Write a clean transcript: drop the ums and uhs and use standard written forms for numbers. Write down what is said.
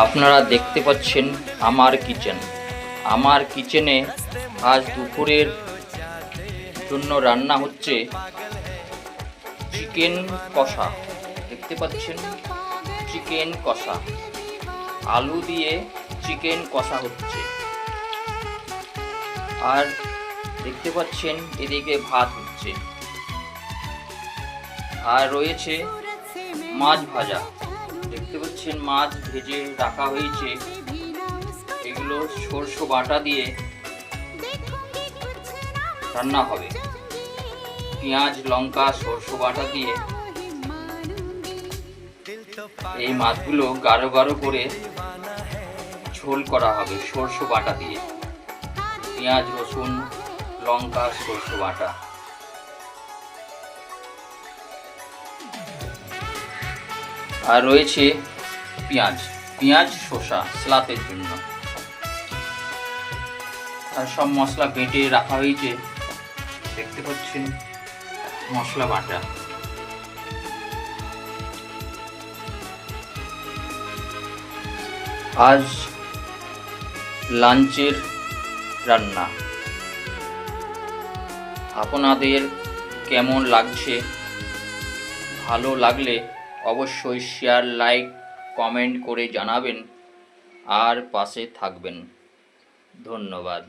আপনারা দেখতে পাচ্ছেন আমার কিচেন। আমার কিচেনে আজ দুপুরের জন্য রান্না হচ্ছে চিকেন কষা। দেখতে পাচ্ছেন চিকেন কষা, আলু দিয়ে চিকেন কষা হচ্ছে। আর দেখতে পাচ্ছেন এদিকে ভাত হচ্ছে, আর রয়েছে মাছ ভাজা। দেখতে পাচ্ছেন মাছ ভেজে রাখা হয়েছে, এগুলো সরষে বাটা দিয়ে রান্না হবে। পেঁয়াজ লঙ্কা সরষে বাটা দিয়ে এই মাছগুলো গাঢ় গাঢ় করে ঝোল করা হবে সরষে বাটা দিয়ে, পেঁয়াজ রসুন লঙ্কা সরষে বাটা। আর রয়েছে পেঁয়াজ শসা সালাতের জন্য। আর সব মশলা বেটে রাখা হয়েছে, দেখতে পাচ্ছেন মশলা বাটা। আজ লাঞ্চের রান্না। আপনাদের কেমন লাগছে? ভালো লাগলে অবশ্যই শেয়ার, লাইক, কমেন্ট করে জানাবেন আর পাশে থাকবেন। ধন্যবাদ।